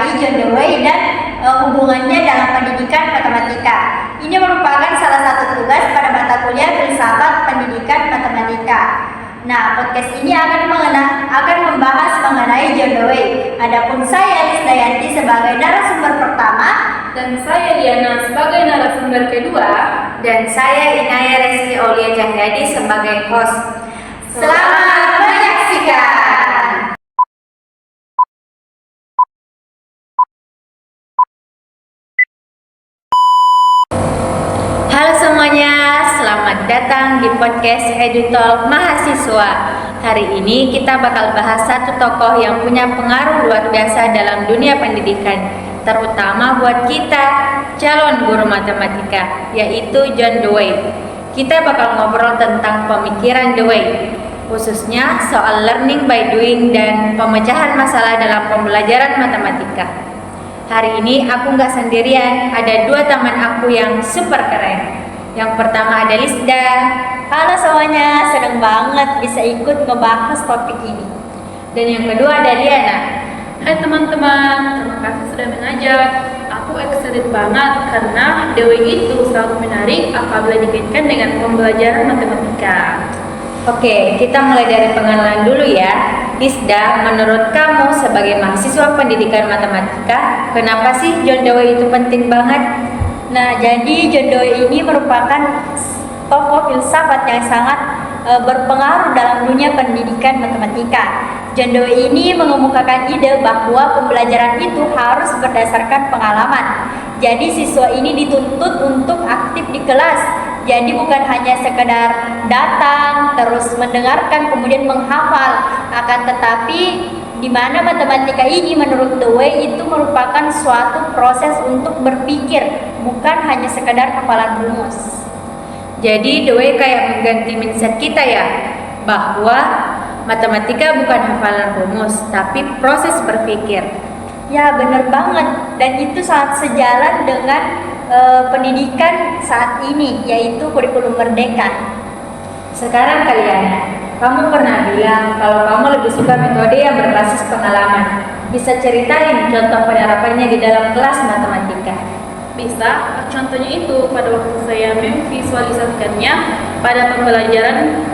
mengenai John Dewey dan hubungannya dalam pendidikan matematika. Ini merupakan salah satu tugas pada mata kuliah filsafat pendidikan matematika. Nah, podcast ini akan membahas mengenai John Dewey. Adapun saya Lisdayanti sebagai narasumber pertama, dan saya Diana sebagai narasumber kedua, dan saya Inaya Resi Aulia Cahyadi sebagai host. Selamat menyaksikan. Halo semuanya, selamat datang di podcast EduTalk Mahasiswa. Hari ini kita bakal bahas satu tokoh yang punya pengaruh luar biasa dalam dunia pendidikan, terutama buat kita calon guru matematika, yaitu John Dewey. Kita bakal ngobrol tentang pemikiran Dewey, khususnya soal learning by doing dan pemecahan masalah dalam pembelajaran matematika. Hari ini aku nggak sendirian, ada dua teman aku yang super keren. Yang pertama ada Lisda. Halo semuanya, seneng banget bisa ikut ngebahas topik ini. Dan yang kedua ada Diana. Hai teman-teman, terima kasih sudah mengajak. Aku excited banget karena Dewey itu selalu menarik apabila dikaitkan dengan pembelajaran matematika. Oke, kita mulai dari pengenalan dulu ya. Lisda, menurut kamu sebagai mahasiswa pendidikan matematika, kenapa sih John Dewey itu penting banget? Nah, jadi John Dewey ini merupakan tokoh filsafat yang sangat berpengaruh dalam dunia pendidikan matematika. John Dewey ini mengemukakan ide bahwa pembelajaran itu harus berdasarkan pengalaman. Jadi siswa ini dituntut untuk aktif di kelas. Jadi bukan hanya sekedar datang, terus mendengarkan, kemudian menghafal. Akan tetapi di mana matematika ini menurut Dewey itu merupakan suatu proses untuk berpikir, bukan hanya sekedar hafalan rumus. Jadi Dewey kayak mengganti mindset kita ya, bahwa matematika bukan hafalan rumus, tapi proses berpikir. Ya benar banget, dan itu sangat sejalan dengan pendidikan saat ini, yaitu kurikulum merdeka. Sekarang kalian, kamu pernah bilang kalau kamu lebih suka metode yang berbasis pengalaman. Bisa ceritain contoh penerapannya di dalam kelas matematika? Bisa, contohnya itu pada waktu saya memvisualisasikannya pada pembelajaran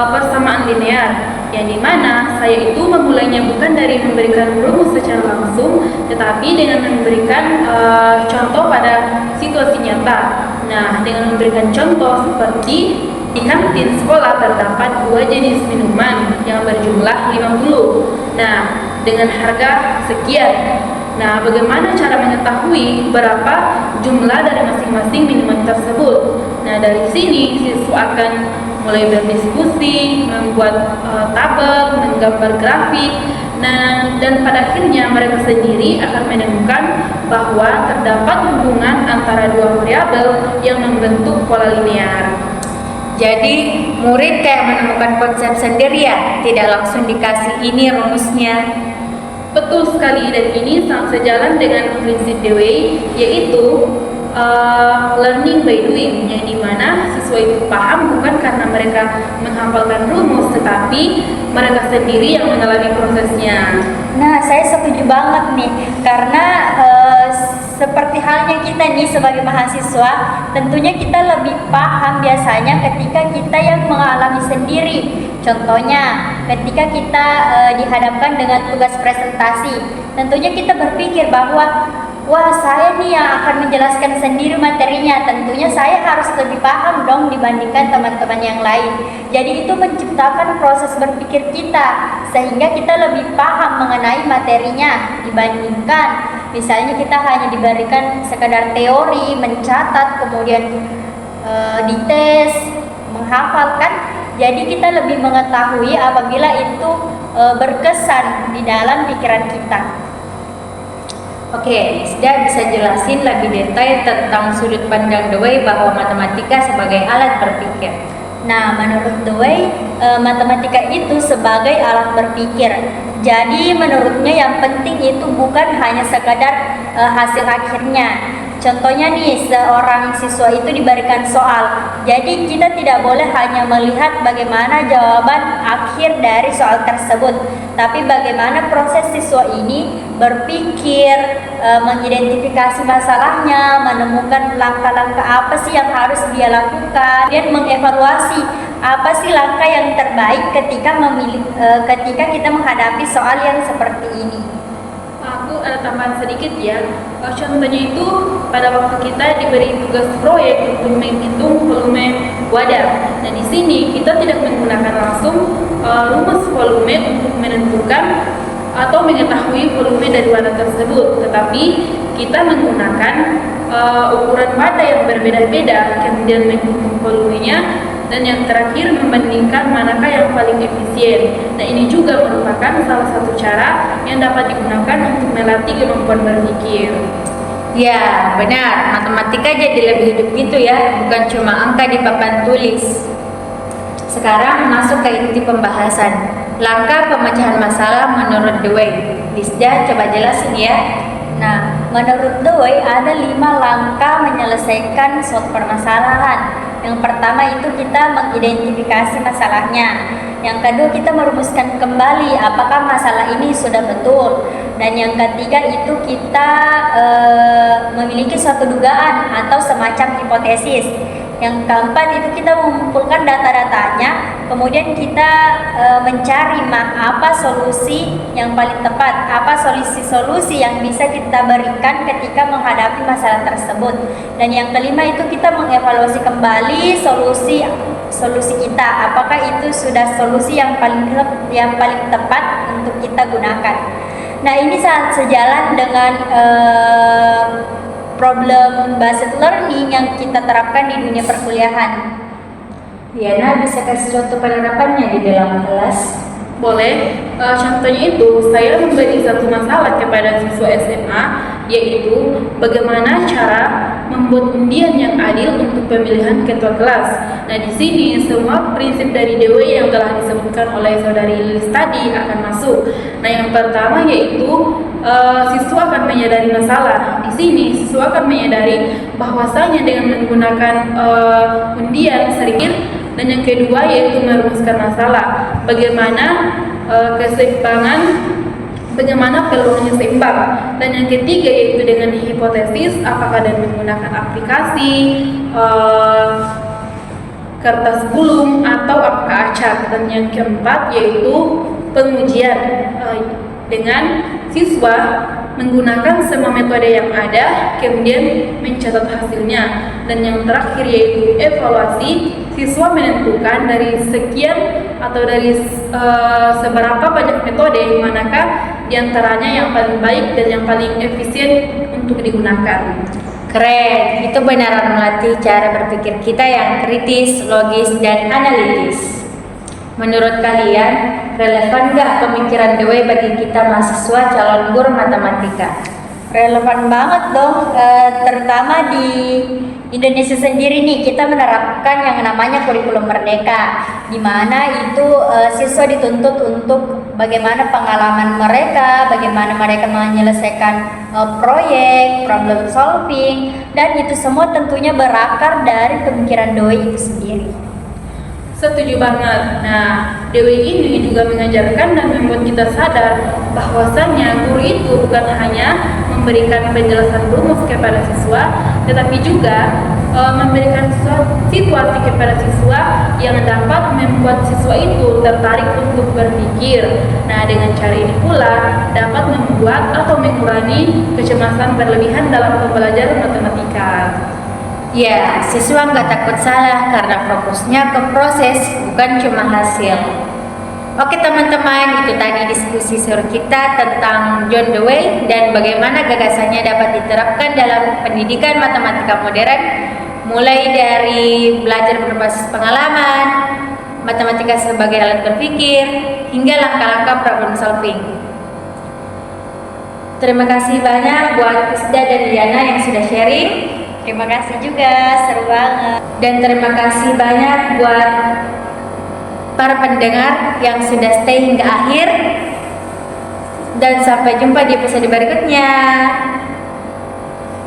persamaan linear, yang dimana saya itu memulainya bukan dari memberikan rumus secara langsung, tetapi dengan memberikan contoh pada situasi nyata. Nah, dengan memberikan contoh seperti di kantin sekolah terdapat 2 jenis minuman yang berjumlah 50. Nah, dengan harga sekian. Nah, bagaimana cara mengetahui berapa jumlah dari masing-masing minuman tersebut? Nah, dari sini siswa akan mulai berdiskusi, membuat tabel, menggambar grafik. Nah, dan pada akhirnya mereka sendiri akan menemukan bahwa terdapat hubungan antara dua variabel yang membentuk pola linear. Jadi murid kayak menemukan konsep sendiri ya, tidak langsung dikasih ini rumusnya. Betul sekali, dan ini sangat sejalan dengan prinsip Dewey, yaitu learning by doing, yang dimana siswa itu paham bukan karena mereka menghafalkan rumus, tetapi mereka sendiri yang mengalami prosesnya. Nah, saya setuju banget nih, karena seperti halnya kita nih sebagai mahasiswa, tentunya kita lebih paham biasanya ketika kita yang mengalami sendiri. Contohnya, ketika kita dihadapkan dengan tugas presentasi, tentunya kita berpikir bahwa wah, saya nih yang akan menjelaskan sendiri materinya. Tentunya saya harus lebih paham dong dibandingkan teman-teman yang lain. Jadi itu menciptakan proses berpikir kita, sehingga kita lebih paham mengenai materinya dibandingkan misalnya kita hanya diberikan sekadar teori, mencatat, kemudian dites, menghafalkan. Jadi kita lebih mengetahui apabila itu berkesan di dalam pikiran kita. Oke, Lisda bisa jelasin lebih detail tentang sudut pandang Dewey bahwa matematika sebagai alat berpikir. Nah, menurut Dewey, matematika itu sebagai alat berpikir. Jadi menurutnya yang penting itu bukan hanya sekadar hasil akhirnya. Contohnya nih, seorang siswa itu diberikan soal. Jadi kita tidak boleh hanya melihat bagaimana jawaban akhir dari soal tersebut, tapi bagaimana proses siswa ini berpikir, mengidentifikasi masalahnya, menemukan langkah-langkah apa sih yang harus dia lakukan, dan mengevaluasi apa sih langkah yang terbaik ketika kita menghadapi soal yang seperti ini. Aku ada tambahan sedikit ya. Contohnya itu pada waktu kita diberi tugas proyek untuk menghitung volume wadah. Dan di sini kita tidak menggunakan langsung rumus volume untuk menentukan atau mengetahui volume dari wadah tersebut, tetapi kita menggunakan ukuran wadah yang berbeda-beda, kemudian menghitung volumenya, dan yang terakhir membandingkan manakah yang paling efisien. Nah, ini juga merupakan salah satu cara yang dapat digunakan untuk melatih kemampuan berpikir. Ya, benar. Matematika jadi lebih hidup gitu ya, bukan cuma angka di papan tulis. Sekarang masuk ke inti pembahasan. Langkah pemecahan masalah menurut Dewey. Lisda, coba jelasin ya. Nah, menurut Dewey ada 5 langkah menyelesaikan suatu permasalahan. Yang pertama itu kita mengidentifikasi masalahnya. Yang kedua kita merumuskan kembali apakah masalah ini sudah betul. Dan yang ketiga itu kita memiliki suatu dugaan atau semacam hipotesis. Yang keempat itu kita mengumpulkan data-datanya, kemudian kita mencari apa solusi yang paling tepat, apa solusi-solusi yang bisa kita berikan ketika menghadapi masalah tersebut. Dan yang kelima itu kita mengevaluasi kembali solusi kita, apakah itu sudah solusi yang paling tepat untuk kita gunakan. Nah, ini sangat sejalan dengan problem based learning yang kita terapkan di dunia perkuliahan. Diana bisa kasih contoh penerapannya di dalam kelas? Boleh. Contohnya itu saya memberi satu masalah kepada siswa SMA, yaitu bagaimana cara membuat undian yang adil untuk pemilihan ketua kelas. Nah, di sini semua prinsip dari Dewey yang telah disebutkan oleh saudari Lilis tadi akan masuk. Nah, yang pertama yaitu siswa akan menyadari masalah. Di sini siswa akan menyadari bahwasanya dengan menggunakan undian sedikit. Dan yang kedua yaitu merumuskan masalah. Bagaimana keseimbangan, bagaimana peluangnya seimbang. Dan yang ketiga yaitu dengan hipotesis, apakah dengan menggunakan aplikasi, kertas gulung atau apakah acak. Dan yang keempat yaitu pengujian, dengan siswa menggunakan semua metode yang ada, kemudian mencatat hasilnya. Dan yang terakhir yaitu evaluasi, siswa menentukan dari sekian atau dari seberapa banyak metode, manakah diantaranya yang paling baik dan yang paling efisien untuk digunakan. Keren, itu benar melatih cara berpikir kita yang kritis, logis, dan analitis. Menurut kalian, relevan nggak pemikiran Dewey bagi kita mahasiswa calon guru matematika? Relevan banget dong, terutama di Indonesia sendiri nih, kita menerapkan yang namanya kurikulum merdeka, di mana itu siswa dituntut untuk bagaimana pengalaman mereka, bagaimana mereka menyelesaikan proyek, problem solving, dan itu semua tentunya berakar dari pemikiran Dewey itu sendiri. Setuju banget. Nah, Dewey ini juga mengajarkan dan membuat kita sadar bahwasannya guru itu bukan hanya memberikan penjelasan rumus kepada siswa, tetapi juga memberikan situasi kepada siswa yang dapat membuat siswa itu tertarik untuk berpikir. Nah, dengan cara ini pula dapat membuat atau mengurangi kecemasan berlebihan dalam pembelajaran matematika. Ya, siswa nggak takut salah karena fokusnya ke proses, bukan cuma hasil. Oke teman-teman, itu tadi diskusi seru kita tentang John Dewey dan bagaimana gagasannya dapat diterapkan dalam pendidikan matematika modern, mulai dari belajar berbasis pengalaman, matematika sebagai alat berpikir, hingga langkah-langkah problem solving. Terima kasih banyak buat Isda dan Diana yang sudah sharing. Terima kasih juga, seru banget. Dan terima kasih banyak buat para pendengar yang sudah stay hingga akhir. Dan sampai jumpa di episode berikutnya.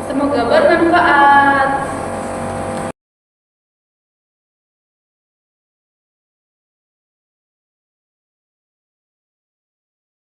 Semoga bermanfaat. bermanfaat.